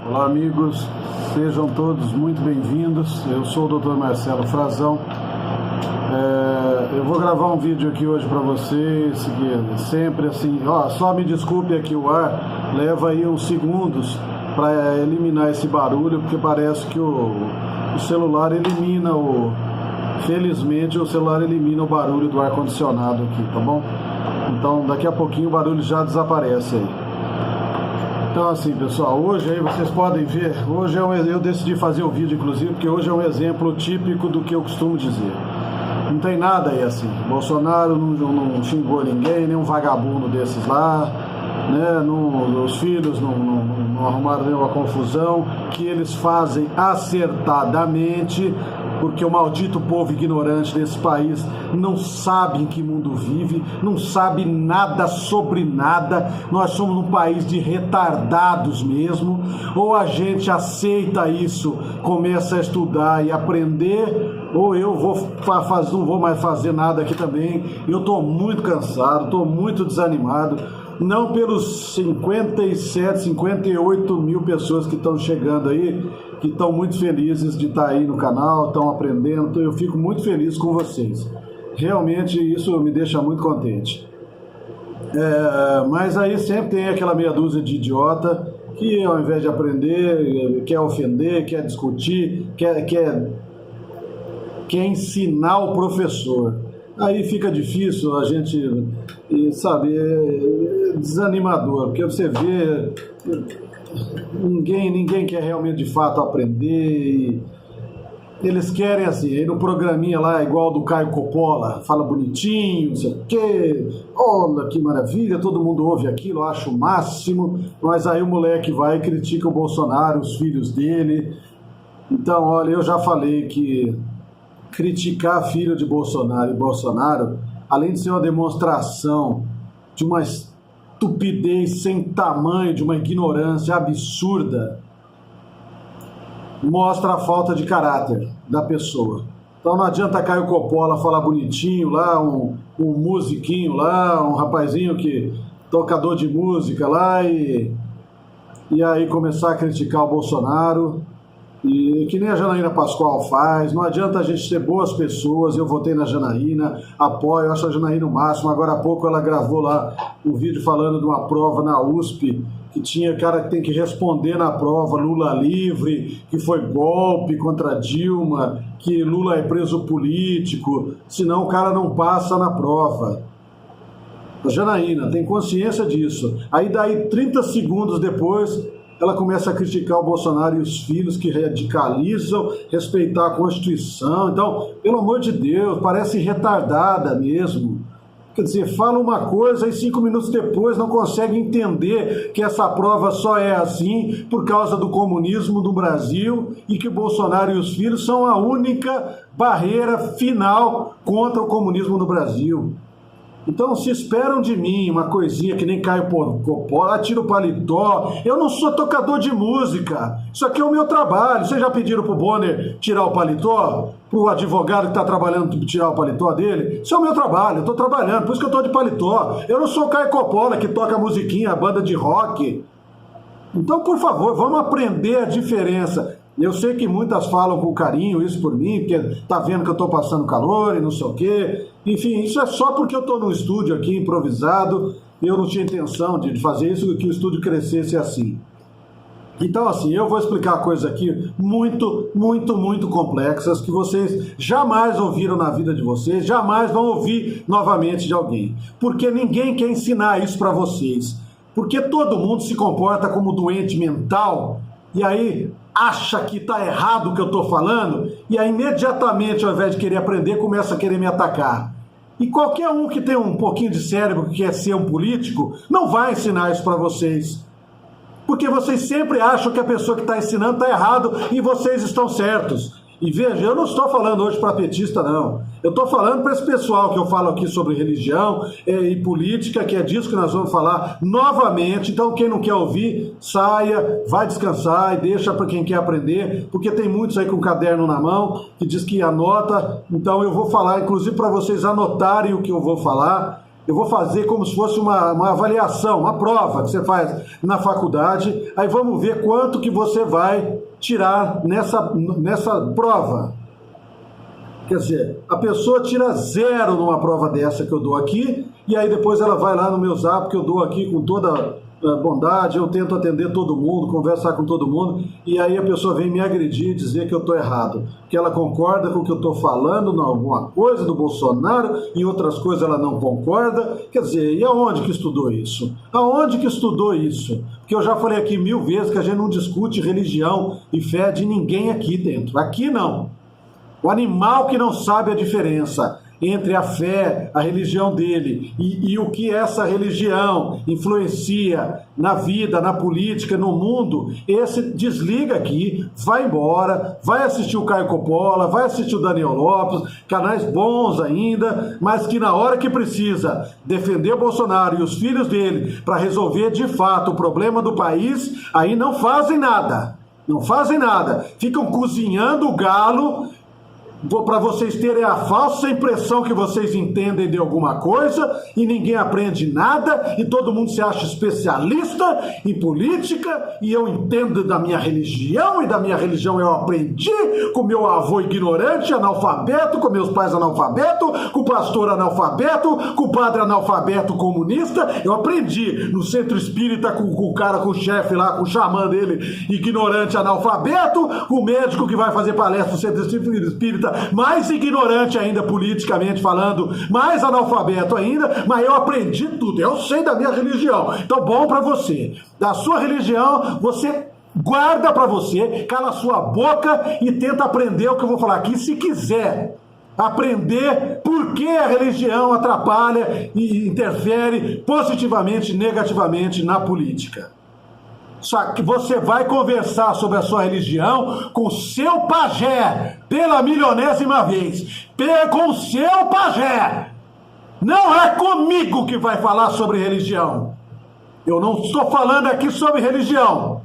Olá amigos, sejam todos muito bem-vindos. Eu sou o Dr. Marcelo Frazão. Eu vou gravar um vídeo aqui hoje para vocês, que sempre assim, só me desculpe aqui, o ar leva aí uns segundos para eliminar esse barulho, porque parece que o celular elimina felizmente o celular elimina o barulho do ar-condicionado aqui, tá bom? Então daqui a pouquinho o barulho já desaparece aí. Então assim, pessoal, hoje aí vocês podem ver, hoje eu decidi fazer o vídeo inclusive, porque hoje é um exemplo típico do que eu costumo dizer. Não tem nada aí assim, Bolsonaro não xingou ninguém, nem um vagabundo desses lá, né? Os filhos não arrumaram nenhuma confusão, que eles fazem acertadamente, porque o maldito povo ignorante desse país não sabe em que mundo vive, não sabe nada sobre nada. Nós somos um país de retardados mesmo. Ou a gente aceita isso, começa a estudar e aprender, ou eu não vou mais fazer nada aqui também. Eu estou muito cansado, estou muito desanimado. Não pelos 57, 58 mil pessoas que estão chegando aí, que estão muito felizes de estar aí no canal, estão aprendendo, então eu fico muito feliz com vocês. Realmente isso me deixa muito contente. Mas aí sempre tem aquela meia dúzia de idiota que ao invés de aprender, quer ofender, quer discutir, quer ensinar o professor. Aí fica difícil a gente, sabe, é desanimador, porque você vê, ninguém quer realmente de fato aprender, eles querem assim, aí no programinha lá, igual do Caio Coppola, fala bonitinho, não sei o quê, olha que maravilha, todo mundo ouve aquilo, acha o máximo, mas aí o moleque vai e critica o Bolsonaro, os filhos dele. Então, olha, eu já falei que criticar filho de Bolsonaro e Bolsonaro, além de ser uma demonstração de uma estupidez sem tamanho, de uma ignorância absurda, mostra a falta de caráter da pessoa. Então não adianta Caio Coppola falar bonitinho lá, um musiquinho lá, um rapazinho tocador de música lá, e aí começar a criticar o Bolsonaro. E que nem a Janaína Pascoal faz, não adianta a gente ter boas pessoas. Eu votei na Janaína, apoio, acho a Janaína o máximo. Agora há pouco ela gravou lá um vídeo falando de uma prova na USP, que tinha cara que tem que responder na prova, Lula livre, que foi golpe contra Dilma, que Lula é preso político, senão o cara não passa na prova. A Janaína tem consciência disso. Aí daí 30 segundos depois ela começa a criticar o Bolsonaro e os filhos que radicalizam, respeitar a Constituição. Então, pelo amor de Deus, parece retardada mesmo. Quer dizer, fala uma coisa e 5 minutos depois não consegue entender que essa prova só é assim por causa do comunismo do Brasil e que o Bolsonaro e os filhos são a única barreira final contra o comunismo no Brasil. Então, se esperam de mim uma coisinha que nem Caio Coppola, tira o paletó. Eu não sou tocador de música. Isso aqui é o meu trabalho. Vocês já pediram pro Bonner tirar o paletó? Pro advogado que está trabalhando tirar o paletó dele? Isso é o meu trabalho. Eu estou trabalhando, por isso que eu estou de paletó. Eu não sou o Caio Coppola que toca musiquinha, banda de rock. Então, por favor, vamos aprender a diferença. Eu sei que muitas falam com carinho isso por mim, porque tá vendo que eu tô passando calor e não sei o quê. Enfim, isso é só porque eu tô no estúdio aqui improvisado e eu não tinha intenção de fazer isso, que o estúdio crescesse assim. Então, assim, eu vou explicar coisas aqui muito, muito, muito complexas que vocês jamais ouviram na vida de vocês, jamais vão ouvir novamente de alguém. Porque ninguém quer ensinar isso para vocês. Porque todo mundo se comporta como doente mental e aí acha que está errado o que eu estou falando, e aí imediatamente, ao invés de querer aprender, começa a querer me atacar. E qualquer um que tem um pouquinho de cérebro, que quer ser um político, não vai ensinar isso para vocês. Porque vocês sempre acham que a pessoa que está ensinando está errado e vocês estão certos. E veja, eu não estou falando hoje para petista, não. Eu estou falando para esse pessoal que eu falo aqui sobre religião e política, que é disso que nós vamos falar novamente. Então, quem não quer ouvir, saia, vai descansar e deixa para quem quer aprender, porque tem muitos aí com caderno na mão que diz que anota. Então, eu vou falar, inclusive, para vocês anotarem o que eu vou falar. eu vou fazer como se fosse uma avaliação, uma prova que você faz na faculdade, aí vamos ver quanto que você vai tirar nessa prova. Quer dizer, a pessoa tira 0 numa prova dessa que eu dou aqui, e aí depois ela vai lá no meu Zap, que eu dou aqui com toda bondade, eu tento atender todo mundo, conversar com todo mundo, e aí a pessoa vem me agredir e dizer que eu estou errado, que ela concorda com o que eu estou falando em alguma coisa do Bolsonaro, em outras coisas ela não concorda. Quer dizer, e aonde que estudou isso? Aonde que estudou isso? Porque eu já falei aqui 1000 vezes que a gente não discute religião e fé de ninguém aqui dentro. Aqui não. O animal que não sabe a diferença entre a fé, a religião dele e o que essa religião influencia na vida, na política, no mundo, esse desliga aqui, vai embora, vai assistir o Caio Coppola, vai assistir o Daniel Lopes, canais bons ainda, mas que na hora que precisa defender o Bolsonaro e os filhos dele para resolver de fato o problema do país, aí não fazem nada, não fazem nada, ficam cozinhando o galo para vocês terem a falsa impressão que vocês entendem de alguma coisa e ninguém aprende nada e todo mundo se acha especialista em política e eu entendo da minha religião e da minha religião eu aprendi com meu avô ignorante, analfabeto, com meus pais analfabetos, com o pastor analfabeto, com o padre analfabeto comunista, eu aprendi no centro espírita com o cara, com o chefe lá, com o xamã dele, ignorante analfabeto, com o médico que vai fazer palestra no centro espírita mais ignorante ainda politicamente falando, mais analfabeto ainda, mas eu aprendi tudo, eu sei da minha religião. Então, bom para você. Da sua religião, você guarda para você, cala a sua boca e tenta aprender o que eu vou falar aqui, se quiser. Aprender por que a religião atrapalha e interfere positivamente e negativamente na política. Só que você vai conversar sobre a sua religião com o seu pajé, pela milionésima vez, com o seu pajé. Não é comigo que vai falar sobre religião. Eu não estou falando aqui sobre religião.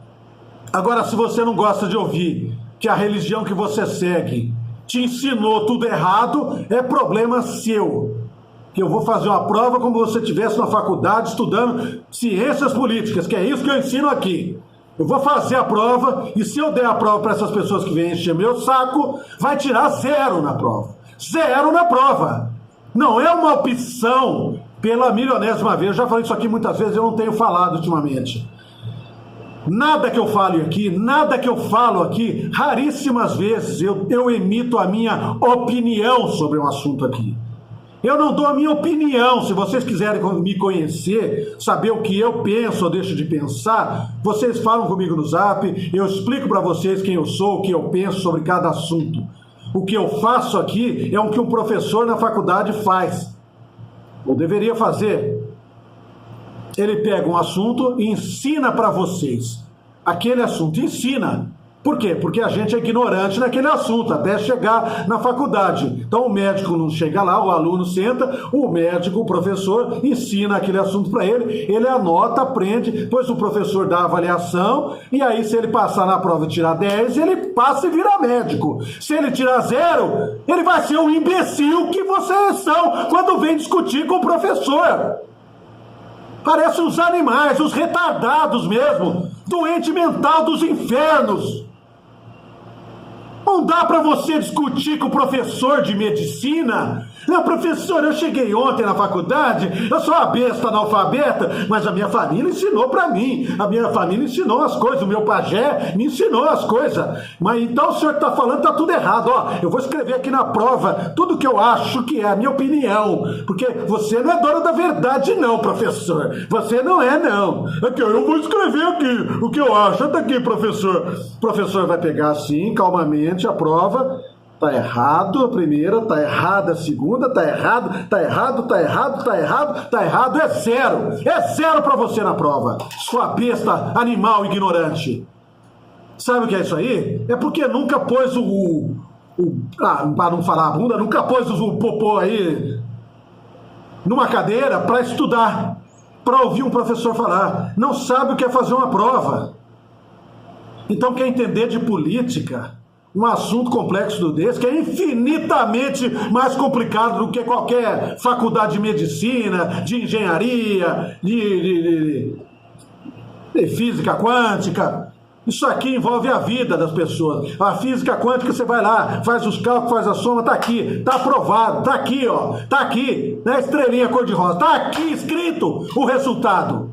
Agora, se você não gosta de ouvir que a religião que você segue te ensinou tudo errado, é problema seu. Que eu vou fazer uma prova como se você estivesse na faculdade estudando ciências políticas, que é isso que eu ensino aqui. Eu vou fazer a prova e se eu der a prova para essas pessoas que vêm encher meu saco, vai tirar 0 na prova. 0 na prova. Não é uma opção pela milionésima vez. Eu já falei isso aqui muitas vezes, eu não tenho falado ultimamente. Nada que eu fale aqui, nada que eu falo aqui, raríssimas vezes eu emito a minha opinião sobre um assunto aqui. Eu não dou a minha opinião. Se vocês quiserem me conhecer, saber o que eu penso ou deixo de pensar, vocês falam comigo no Zap, eu explico para vocês quem eu sou, o que eu penso sobre cada assunto. O que eu faço aqui é o que um professor na faculdade faz, ou deveria fazer. Ele pega um assunto e ensina para vocês. Aquele assunto ensina. Por quê? Porque a gente é ignorante naquele assunto, até chegar na faculdade. Então o médico não chega lá, o aluno senta, o médico, o professor, ensina aquele assunto para ele anota, aprende, depois o professor dá a avaliação, e aí se ele passar na prova e tirar 10, ele passa e vira médico. Se ele tirar 0, ele vai ser um imbecil que vocês são quando vem discutir com o professor. Parecem os animais, os retardados mesmo, doente mental dos infernos. Não dá para você discutir com o professor de medicina. Não, professor, eu cheguei ontem na faculdade, eu sou uma besta analfabeta, mas a minha família ensinou para mim, a minha família ensinou as coisas, o meu pajé me ensinou as coisas. Mas então o senhor está falando, está tudo errado. Ó, eu vou escrever aqui na prova tudo que eu acho que é a minha opinião, porque você não é dono da verdade não, professor. Você não é não. Aqui, eu vou escrever aqui o que eu acho. Tá aqui, professor. O professor vai pegar assim, calmamente, a prova. Tá errado a primeira, tá errada a segunda, tá errado, tá errado, tá errado, tá errado, tá errado, é 0. É 0 pra você na prova, sua besta, animal ignorante. Sabe o que é isso aí? É porque nunca pôs para não falar a bunda, nunca pôs o popô aí numa cadeira pra estudar, pra ouvir um professor falar. Não sabe o que é fazer uma prova. Então quer entender de política? um assunto complexo desse, que é infinitamente mais complicado do que qualquer faculdade de medicina, de engenharia, de física quântica. Isso aqui envolve a vida das pessoas. A física quântica, você vai lá, faz os cálculos, faz a soma, tá aqui, tá aprovado, tá aqui, ó, tá aqui, né, estrelinha cor-de-rosa, tá aqui escrito o resultado.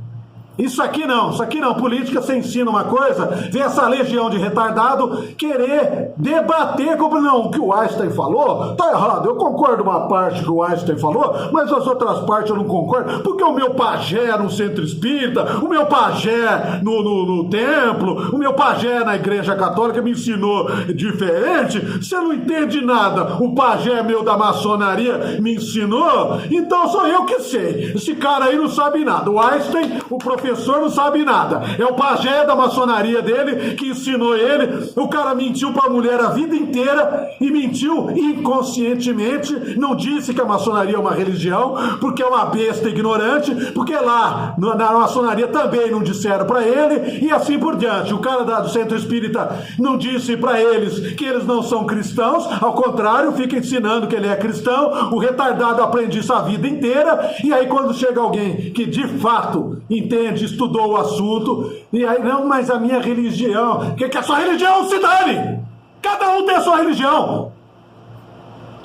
Isso aqui não. Política, você ensina uma coisa, vem essa legião de retardado querer debater como não, o que o Einstein falou, tá errado, eu concordo uma parte que o Einstein falou, mas as outras partes eu não concordo, porque o meu pajé no centro espírita, o meu pajé no templo, o meu pajé na igreja católica me ensinou diferente, você não entende nada, o pajé meu da maçonaria me ensinou, então sou eu que sei, esse cara aí não sabe nada, o Einstein, o professor não sabe nada, é o pajé da maçonaria dele que ensinou ele, o cara mentiu pra mulher a vida inteira e mentiu inconscientemente, não disse que a maçonaria é uma religião, porque é uma besta ignorante, porque lá na maçonaria também não disseram pra ele e assim por diante, o cara do centro espírita não disse pra eles que eles não são cristãos, ao contrário, fica ensinando que ele é cristão, o retardado aprende isso a vida inteira e aí quando chega alguém que de fato entende, estudou o assunto, e aí, não, mas a minha religião, que a sua religião se dane! Cada um tem a sua religião!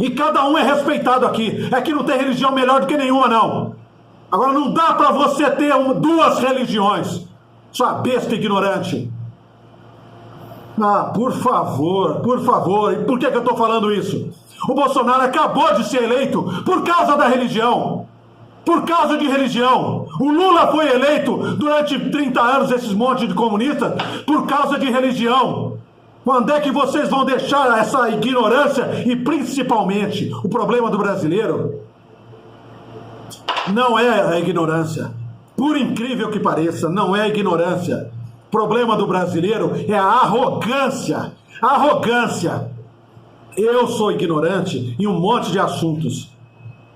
E cada um é respeitado aqui. Aqui não tem religião melhor do que nenhuma, não. Agora não dá pra você ter duas religiões, sua besta ignorante. Ah, por favor, e por que eu tô falando isso? O Bolsonaro acabou de ser eleito por causa da religião. Por causa de religião. O Lula foi eleito durante 30 anos, esses montes de comunistas, por causa de religião. Quando é que vocês vão deixar essa ignorância? E principalmente, o problema do brasileiro não é a ignorância. Por incrível que pareça, não é a ignorância. O problema do brasileiro é a arrogância. Arrogância. Eu sou ignorante em um monte de assuntos.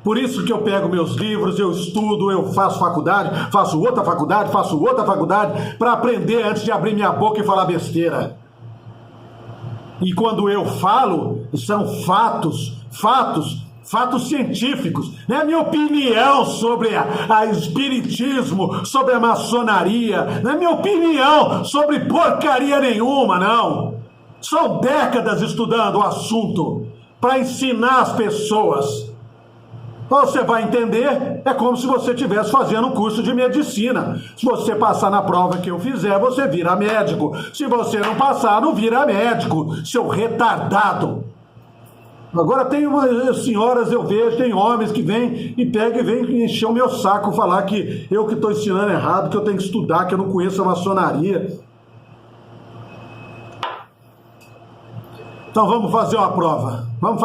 Por isso que eu pego meus livros, eu estudo, eu faço faculdade, faço outra faculdade, para aprender antes de abrir minha boca e falar besteira. E quando eu falo, são fatos científicos. Não é minha opinião sobre a espiritismo, sobre a maçonaria, não é minha opinião sobre porcaria nenhuma, não. São décadas estudando o assunto para ensinar as pessoas. Você vai entender, é como se você estivesse fazendo um curso de medicina. Se você passar na prova que eu fizer, você vira médico. Se você não passar, não vira médico, seu retardado. Agora tem umas senhoras, eu vejo, tem homens que vêm e pegam e vêm encher o meu saco, falar que eu que estou ensinando errado, que eu tenho que estudar, que eu não conheço a maçonaria. Então vamos fazer uma prova. Vamos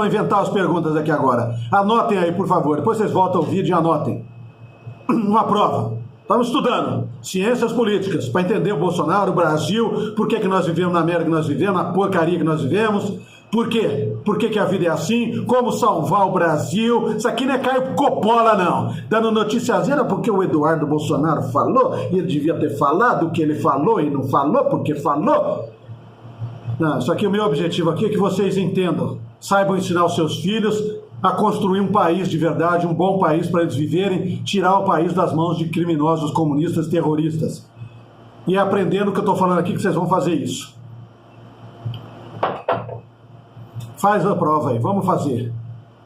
inventar as perguntas aqui agora. Anotem aí, por favor. Depois vocês voltam ao vídeo e anotem. Uma prova. Estamos estudando ciências políticas para entender o Bolsonaro, o Brasil, por que nós vivemos na merda que nós vivemos, na porcaria que nós vivemos. Por quê? Por que a vida é assim? Como salvar o Brasil? Isso aqui não é Caio Coppola, não. Dando noticiazinha porque o Eduardo Bolsonaro falou e ele devia ter falado o que ele falou e não falou porque falou. Não, isso aqui, o meu objetivo aqui é que vocês entendam, saibam ensinar os seus filhos a construir um país de verdade, um bom país para eles viverem, tirar o país das mãos de criminosos, comunistas, terroristas. E é aprendendo o que eu estou falando aqui que vocês vão fazer isso. Faz a prova aí, vamos fazer.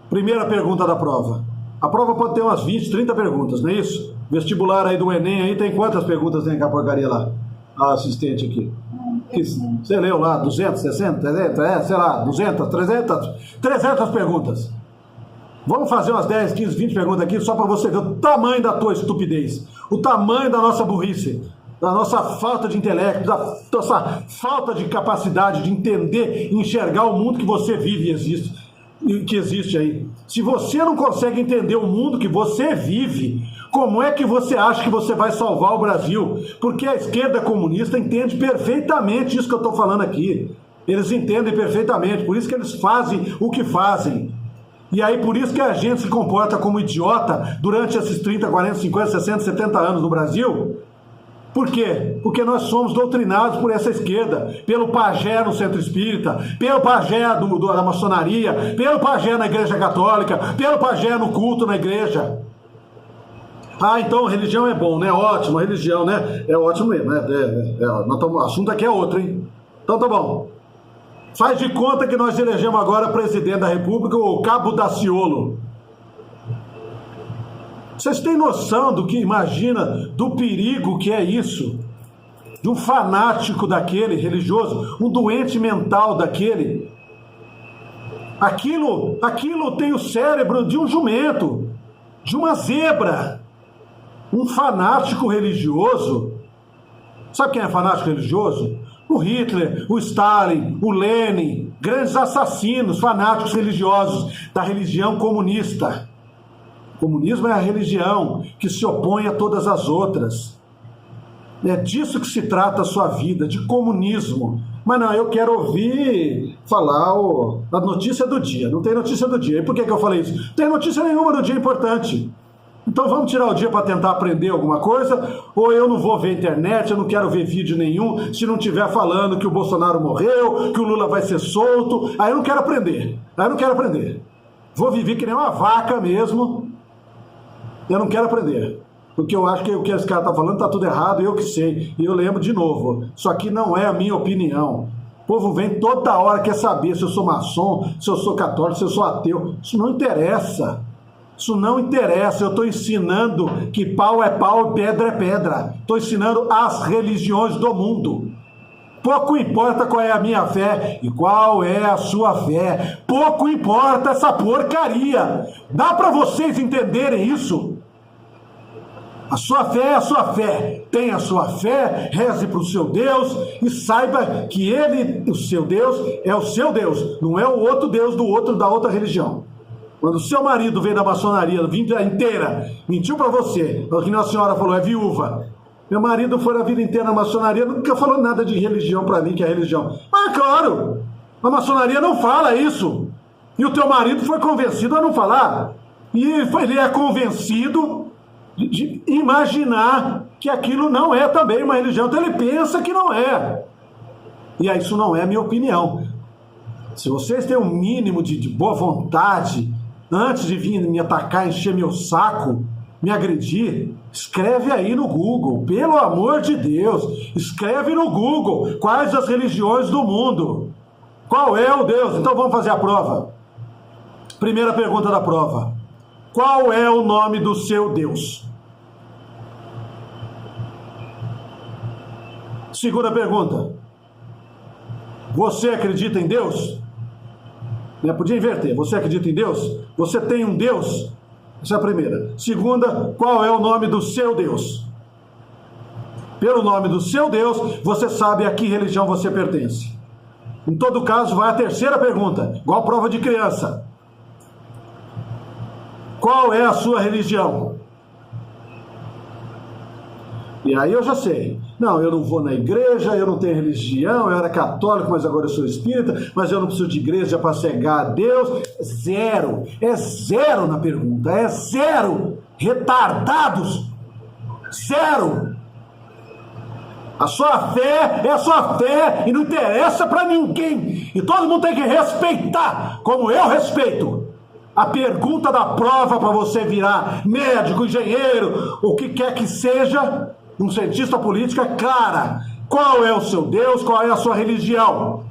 Primeira pergunta da prova. A prova pode ter umas 20, 30 perguntas, não é isso? Vestibular aí do Enem aí tem quantas perguntas tem aquela porcaria lá? A assistente aqui. Você leu lá 260, 300, sei lá, 200, 300 perguntas. Vamos fazer umas 10, 15, 20 perguntas aqui só para você ver o tamanho da tua estupidez, o tamanho da nossa burrice, da nossa falta de intelecto, da nossa falta de capacidade de entender e enxergar o mundo que você vive que existe aí. Se você não consegue entender o mundo que você vive, como é que você acha que você vai salvar o Brasil? Porque a esquerda comunista entende perfeitamente isso que eu estou falando aqui. Eles entendem perfeitamente, por isso que eles fazem o que fazem. E aí por isso que a gente se comporta como idiota durante esses 30, 40, 50, 60, 70 anos no Brasil. Por quê? Porque nós somos doutrinados por essa esquerda, pelo pajé no centro espírita, pelo pajé da maçonaria, pelo pajé na igreja católica, pelo pajé no culto na igreja. Ah, então religião é bom, né? Ótimo, religião, né? É ótimo mesmo, né? O assunto aqui é outro, hein? Então tá bom. Faz de conta que nós elegemos agora presidente da República, o Cabo Daciolo. Vocês têm noção do que, imagina, do perigo que é isso? De um fanático daquele, religioso, um doente mental daquele. Aquilo tem o cérebro de um jumento, de uma zebra. Um fanático religioso. Sabe quem é fanático religioso? O Hitler, o Stalin, o Lenin, grandes assassinos, fanáticos religiosos da religião comunista. O comunismo é a religião que se opõe a todas as outras. É disso que se trata a sua vida, de comunismo. Mas não, eu quero ouvir falar a notícia do dia. Não tem notícia do dia. E por que eu falei isso? Não tem notícia nenhuma do dia importante. Então vamos tirar o dia para tentar aprender alguma coisa, ou eu não vou ver internet, eu não quero ver vídeo nenhum, se não estiver falando que o Bolsonaro morreu, que o Lula vai ser solto, aí eu não quero aprender, Vou viver que nem uma vaca mesmo, eu não quero aprender, porque eu acho que o que esse cara está falando está tudo errado, eu que sei, e eu lembro de novo, isso aqui não é a minha opinião. O povo vem toda hora, quer saber se eu sou maçom, se eu sou católico, se eu sou ateu, isso não interessa. Isso não interessa, eu estou ensinando que pau é pau e pedra é pedra. Estou ensinando as religiões do mundo. Pouco importa qual é a minha fé e qual é a sua fé. Pouco importa essa porcaria. Dá para vocês entenderem isso? A sua fé é a sua fé. Tenha a sua fé, reze para o seu Deus e saiba que ele, o seu Deus, é o seu Deus. Não é o outro Deus da outra religião. Quando o seu marido veio da maçonaria, a vida inteira, mentiu para você, o que a senhora falou, é viúva. Meu marido foi a vida inteira na maçonaria, nunca falou nada de religião para mim, que é religião. Ah, claro, a maçonaria não fala isso. E o teu marido foi convencido a não falar. E ele é convencido de imaginar que aquilo não é também uma religião. Então ele pensa que não é. E isso não é a minha opinião. Se vocês têm um mínimo de boa vontade, antes de vir me atacar, encher meu saco, me agredir, escreve aí no Google, pelo amor de Deus, escreve no Google quais as religiões do mundo, qual é o Deus. Então vamos fazer a prova. Primeira pergunta da prova: qual é o nome do seu Deus? Segunda pergunta: você acredita em Deus? Podia inverter. Você acredita em Deus? Você tem um Deus? Essa é a primeira. Segunda, qual é o nome do seu Deus? Pelo nome do seu Deus, você sabe a que religião você pertence. Em todo caso, vai a terceira pergunta, igual prova de criança. Qual é a sua religião? E aí eu já sei. Não, eu não vou na igreja, eu não tenho religião, eu era católico, mas agora eu sou espírita, mas eu não preciso de igreja para cegar a Deus. Zero. É zero na pergunta. É zero. Retardados. Zero. A sua fé é a sua fé e não interessa para ninguém. E todo mundo tem que respeitar, como eu respeito. A pergunta da prova para você virar médico, engenheiro, o que quer que seja, um cientista político, é clara. Qual é o seu Deus? Qual é a sua religião?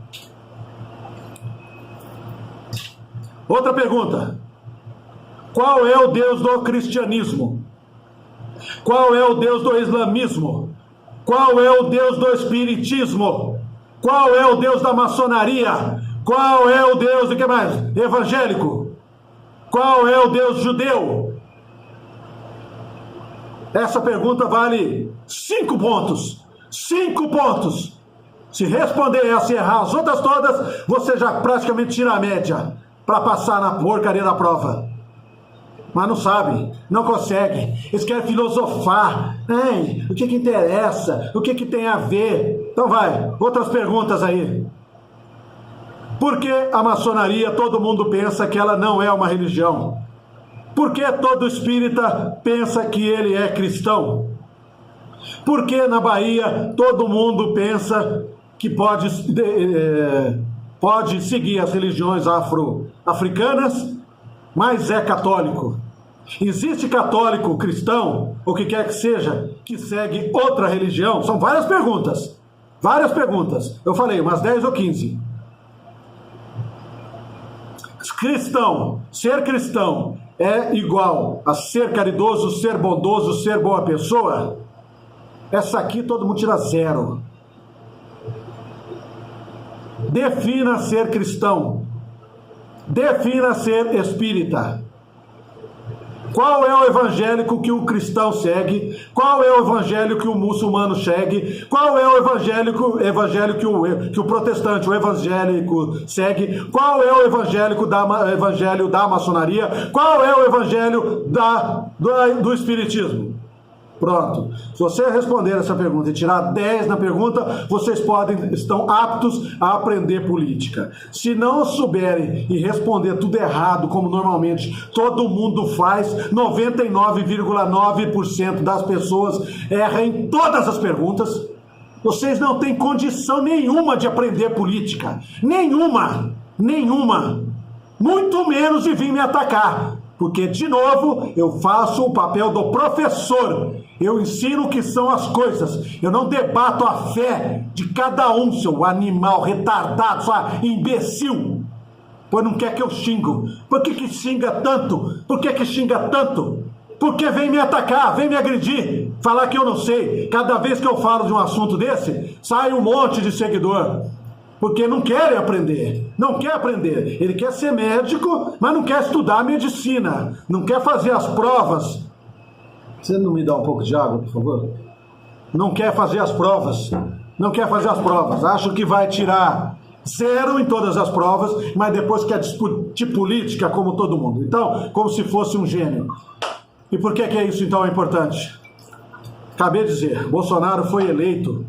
Outra pergunta: qual é o Deus do cristianismo? Qual é o Deus do islamismo? Qual é o Deus do espiritismo? Qual é o Deus da maçonaria? Qual é o Deus do que mais? Evangélico? Qual é o Deus judeu? Essa pergunta vale 5 pontos. 5 pontos. Se responder essa e errar as outras todas, você já praticamente tira a média para passar na porcaria da prova. Mas não sabe, não consegue. Eles querem filosofar. Ei, o que interessa? O que tem a ver? Então vai, outras perguntas aí. Por que a maçonaria todo mundo pensa que ela não é uma religião? Por que todo espírita pensa que ele é cristão? Porque na Bahia todo mundo pensa que pode seguir as religiões afro-africanas, mas é católico. Existe católico cristão, ou que quer que seja, que segue outra religião? São várias perguntas. Várias perguntas. Eu falei umas 10 ou 15. Ser cristão é igual a ser caridoso, ser bondoso, ser boa pessoa? Essa aqui todo mundo tira 0. Defina ser cristão. Defina ser espírita. Qual é o evangélico que o cristão segue? Qual é o evangelho que o muçulmano segue? Qual é o evangelho que o protestante, o evangélico segue? Qual é o evangelho da maçonaria? Qual é o evangelho do espiritismo? Pronto. Se você responder essa pergunta e tirar 10 na pergunta, vocês estão aptos a aprender política. Se não souberem e responder tudo errado, como normalmente todo mundo faz, 99,9% das pessoas erram em todas as perguntas. Vocês não têm condição nenhuma de aprender política. Nenhuma. Muito menos de vir me atacar. Porque, de novo, eu faço o papel do professor. Eu ensino o que são as coisas. Eu não debato a fé de cada um, seu animal retardado, sua imbecil. Pois não quer que eu xingo. Por que xinga tanto? Por que xinga tanto? Porque vem me atacar, vem me agredir, falar que eu não sei. Cada vez que eu falo de um assunto desse, sai um monte de seguidor. Porque não querem aprender, não quer aprender. Ele quer ser médico, mas não quer estudar medicina, não quer fazer as provas. Você não me dá um pouco de água, por favor? Não quer fazer as provas, acha que vai tirar 0 em todas as provas, mas depois quer discutir política como todo mundo. Então, como se fosse um gênio. E por que isso então é importante? Acabei de dizer, Bolsonaro foi eleito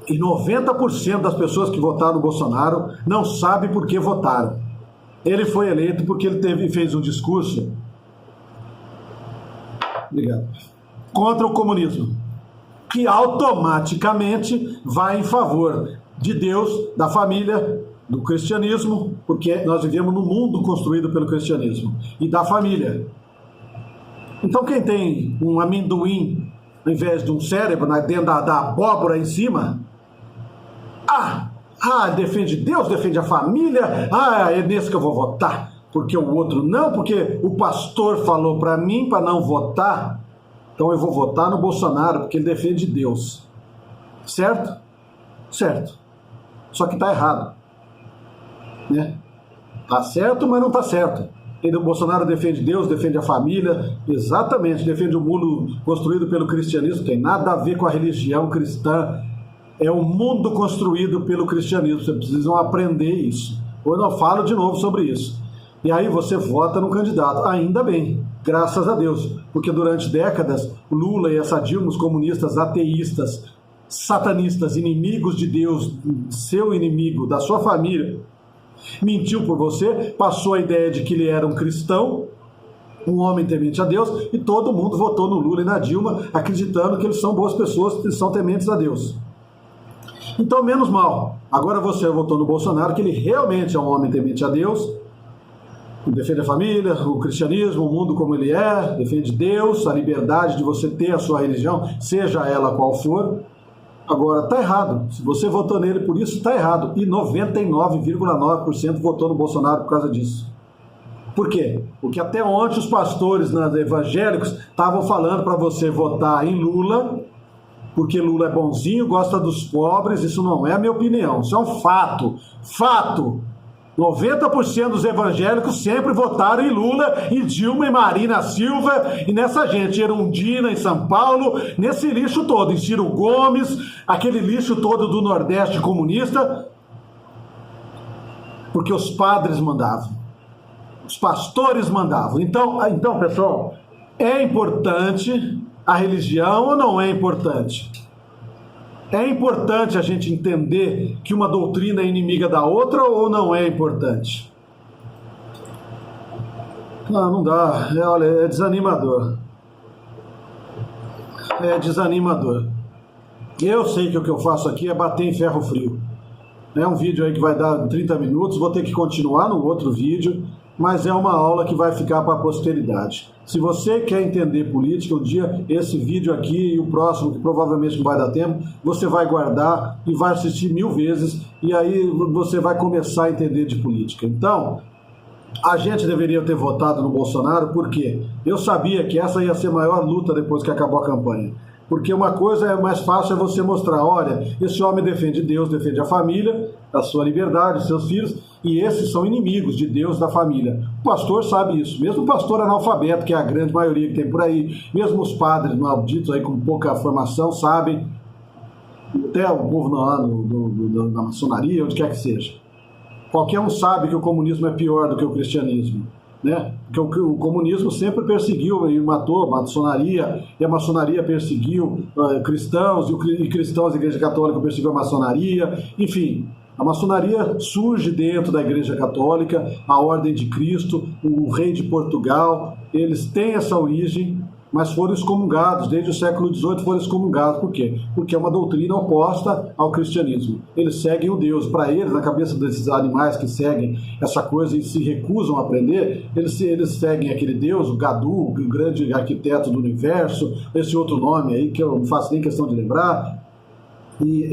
e 90% das pessoas que votaram no Bolsonaro não sabem por que votaram. Ele foi eleito porque ele fez um discurso contra o comunismo, que automaticamente vai em favor de Deus, da família, do cristianismo, porque nós vivemos num mundo construído pelo cristianismo, e da família. Então quem tem um amendoim ao invés de um cérebro dentro da abóbora em cima, defende Deus, defende a família, é nesse que eu vou votar, porque o outro não, porque o pastor falou para mim para não votar, então eu vou votar no Bolsonaro, porque ele defende Deus. Certo? Certo. Só que está errado. Né? Tá certo, mas não está certo. O Bolsonaro defende Deus, defende a família, exatamente, defende o mundo construído pelo cristianismo, tem nada a ver com a religião cristã. É um mundo construído pelo cristianismo, vocês precisam aprender isso. Hoje eu falo de novo sobre isso. E aí você vota no candidato, ainda bem, graças a Deus, porque durante décadas, Lula e essa Dilma, os comunistas, ateístas, satanistas, inimigos de Deus, seu inimigo, da sua família, mentiu por você, passou a ideia de que ele era um cristão, um homem temente a Deus, e todo mundo votou no Lula e na Dilma, acreditando que eles são boas pessoas, que são tementes a Deus. Então, menos mal. Agora você votou no Bolsonaro, que ele realmente é um homem temente a Deus, defende a família, o cristianismo, o mundo como ele é, defende Deus, a liberdade de você ter a sua religião, seja ela qual for. Agora, está errado. Se você votou nele por isso, está errado. E 99,9% votou no Bolsonaro por causa disso. Por quê? Porque até ontem os pastores evangélicos estavam falando para você votar em Lula, porque Lula é bonzinho, gosta dos pobres. Isso não é a minha opinião, isso é um fato. Fato! 90% dos evangélicos sempre votaram em Lula, em Dilma, em Marina Silva, e nessa gente, Erundina, em São Paulo, nesse lixo todo, em Ciro Gomes, aquele lixo todo do Nordeste comunista, porque os padres mandavam, os pastores mandavam. Então, pessoal, é importante a religião ou não é importante? É importante a gente entender que uma doutrina é inimiga da outra ou não é importante? Não dá. Olha, é desanimador. é desanimador. Eu sei que o que eu faço aqui é bater em ferro frio. É um vídeo aí que vai dar 30 minutos, vou ter que continuar no outro vídeo, mas é uma aula que vai ficar para a posteridade. Se você quer entender política, um dia esse vídeo aqui e o próximo, que provavelmente não vai dar tempo, você vai guardar e vai assistir 1000 vezes, e aí você vai começar a entender de política. Então, a gente deveria ter votado no Bolsonaro, porque eu sabia que essa ia ser a maior luta depois que acabou a campanha. Porque uma coisa é mais fácil é você mostrar, olha, esse homem defende Deus, defende a família, a sua liberdade, os seus filhos, e esses são inimigos de Deus, da família. O pastor sabe isso, mesmo o pastor analfabeto, que é a grande maioria que tem por aí, mesmo os padres malditos aí com pouca formação sabem, até o povo na maçonaria, onde quer que seja. Qualquer um sabe que o comunismo é pior do que o cristianismo. Né? Porque o comunismo sempre perseguiu e matou a maçonaria, e a maçonaria perseguiu cristãos, e cristãos, a Igreja Católica perseguiu a maçonaria, enfim. A maçonaria surge dentro da Igreja Católica, a Ordem de Cristo, o Rei de Portugal, eles têm essa origem, mas foram excomungados, desde o século XVIII foram excomungados. Por quê? Porque é uma doutrina oposta ao cristianismo. Eles seguem o Deus. Para eles, na cabeça desses animais que seguem essa coisa e se recusam a aprender, eles seguem aquele Deus, o Gadu, o grande arquiteto do universo, esse outro nome aí que eu não faço nem questão de lembrar,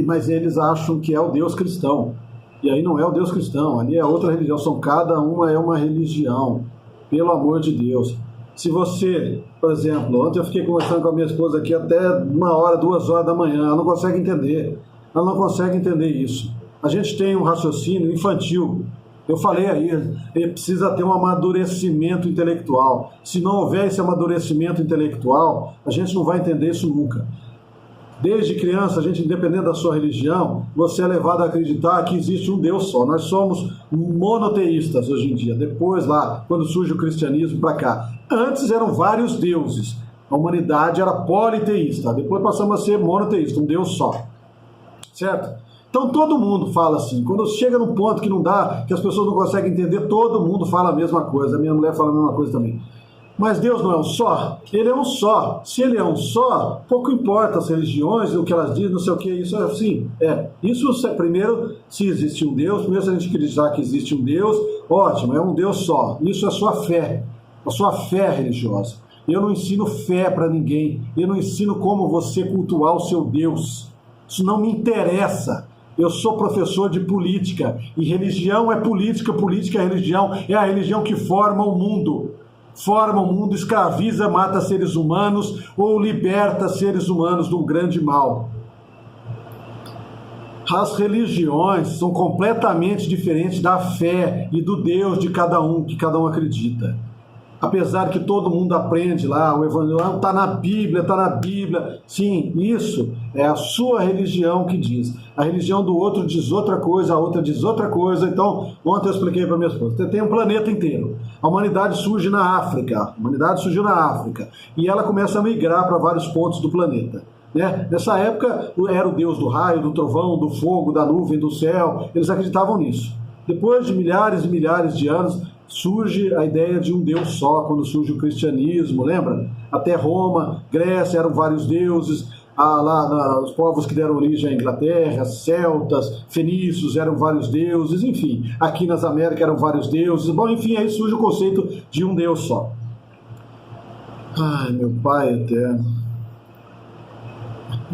mas eles acham que é o Deus cristão. E aí não é o Deus cristão, ali é outra religião, cada uma é uma religião, pelo amor de Deus. Se você, por exemplo, ontem eu fiquei conversando com a minha esposa aqui até 1 hora, 2 horas da manhã, ela não consegue entender, isso. A gente tem um raciocínio infantil, eu falei aí, ele precisa ter um amadurecimento intelectual. Se não houver esse amadurecimento intelectual, a gente não vai entender isso nunca. Desde criança, a gente, independente da sua religião, você é levado a acreditar que existe um Deus só. Nós somos monoteístas hoje em dia. Depois, lá, quando surge o cristianismo para cá. Antes eram vários deuses. A humanidade era politeísta. Depois passamos a ser monoteísta, um Deus só. Certo? Então todo mundo fala assim. Quando chega num ponto que não dá, que as pessoas não conseguem entender, todo mundo fala a mesma coisa. A minha mulher fala a mesma coisa também. Mas Deus não é um só? Ele é um só. Se ele é um só, pouco importa as religiões, o que elas dizem, não sei o que, isso é assim. Isso, primeiro, se existe um Deus, primeiro se a gente acreditar que existe um Deus, ótimo, é um Deus só. Isso é a sua fé religiosa. Eu não ensino fé para ninguém, eu não ensino como você cultuar o seu Deus. Isso não me interessa. Eu sou professor de política, e religião é política, política é religião, é a religião que forma o mundo. Forma o mundo, escraviza, mata seres humanos ou liberta seres humanos do grande mal. As religiões são completamente diferentes da fé e do Deus de cada um, que cada um acredita. Apesar que todo mundo aprende lá, o evangelho está na Bíblia. Sim, isso é a sua religião que diz. A religião do outro diz outra coisa, a outra diz outra coisa. Então, ontem eu expliquei para minha esposa, você tem um planeta inteiro. A humanidade surge na África, surgiu na África, e ela começa a migrar para vários pontos do planeta. Né? Nessa época, era o Deus do raio, do trovão, do fogo, da nuvem, do céu, eles acreditavam nisso. Depois de milhares e milhares de anos, surge a ideia de um Deus só, quando surge o cristianismo, lembra? Até Roma, Grécia, eram vários deuses, os povos que deram origem à Inglaterra, celtas, fenícios, eram vários deuses, enfim, aqui nas Américas eram vários deuses, bom, enfim, aí surge o conceito de um Deus só. Ai, meu Pai eterno.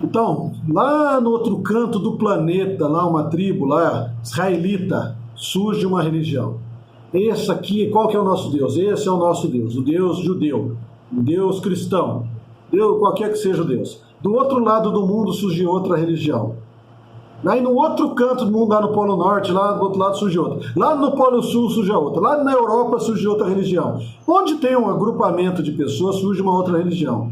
Então, lá no outro canto do planeta, lá uma tribo, lá, israelita, surge uma religião. Esse aqui, qual que é o nosso Deus? Esse é o nosso Deus, o Deus judeu, o Deus cristão, Deus, qualquer que seja o Deus. Do outro lado do mundo surgiu outra religião. Aí no outro canto do mundo, lá no Polo Norte, lá do outro lado surge outra. Lá no Polo Sul surge outra. Lá na Europa surge outra religião. Onde tem um agrupamento de pessoas, surge uma outra religião.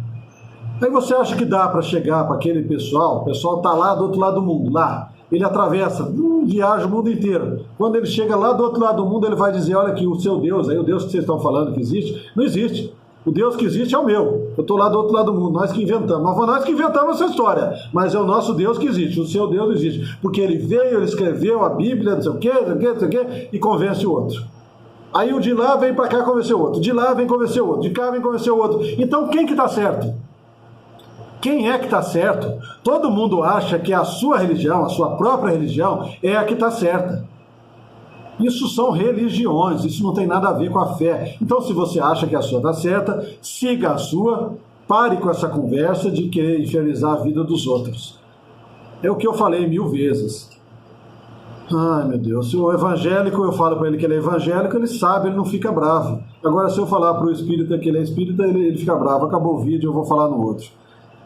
Aí você acha que dá para chegar para aquele pessoal? O pessoal está lá do outro lado do mundo, lá. Ele atravessa, viaja o mundo inteiro. Quando ele chega lá do outro lado do mundo, ele vai dizer, olha aqui, o seu Deus, aí o Deus que vocês estão falando que existe, não existe. O Deus que existe é o meu. Eu estou lá do outro lado do mundo, nós que inventamos. Mas foi nós que inventamos essa história. Mas é o nosso Deus que existe, o seu Deus não existe. Porque ele veio, ele escreveu a Bíblia, não sei o quê, e convence o outro. Aí o de lá vem para cá convencer o outro. De lá vem convencer o outro. De cá vem convencer o outro. Então quem que está certo? Quem é que está certo? Todo mundo acha que a sua religião, a sua própria religião, é a que está certa. Isso são religiões, isso não tem nada a ver com a fé. Então, se você acha que a sua está certa, siga a sua, pare com essa conversa de querer infernizar a vida dos outros. É o que eu falei 1000 vezes. Ai, meu Deus, se o evangélico, eu falo para ele que ele é evangélico, ele sabe, ele não fica bravo. Agora, se eu falar para o espírita que ele é espírita, ele fica bravo. Acabou o vídeo, eu vou falar no outro.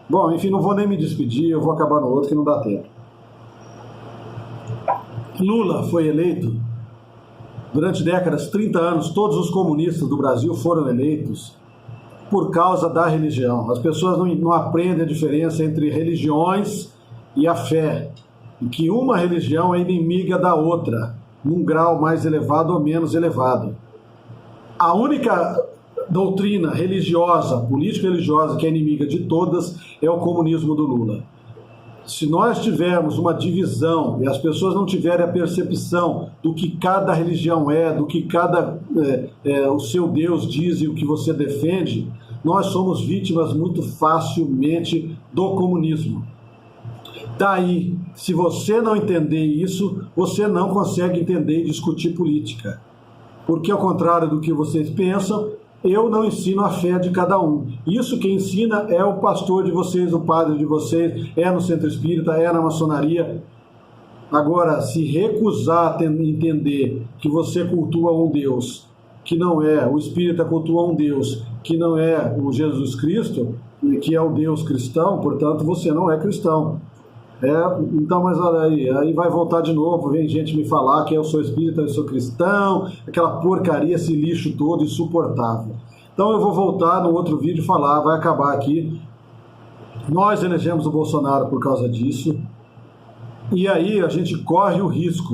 Bom, enfim, não vou nem me despedir, eu vou acabar no outro que não dá tempo. Lula foi eleito, durante décadas, 30 anos, todos os comunistas do Brasil foram eleitos por causa da religião. As pessoas não aprendem a diferença entre religiões e a fé, e que uma religião é inimiga da outra, num grau mais elevado ou menos elevado. A única doutrina religiosa, político-religiosa, que é inimiga de todas, é o comunismo do Lula. Se nós tivermos uma divisão e as pessoas não tiverem a percepção do que cada religião é, do que o seu Deus diz e o que você defende, nós somos vítimas muito facilmente do comunismo. Daí, se você não entender isso, você não consegue entender e discutir política. Porque, ao contrário do que vocês pensam, eu não ensino a fé de cada um. Isso quem ensina é o pastor de vocês, o padre de vocês, é no centro espírita, é na maçonaria. Agora, se recusar a entender que você cultua um Deus que não é, o espírita cultua um Deus que não é o Jesus Cristo, que é o Deus cristão, portanto, você não é cristão. Então, mas olha aí vai voltar de novo, vem gente me falar que eu sou espírita, eu sou cristão, aquela porcaria, esse lixo todo insuportável. Então eu vou voltar no outro vídeo falar, vai acabar aqui. Nós elegemos o Bolsonaro por causa disso, e aí a gente corre o risco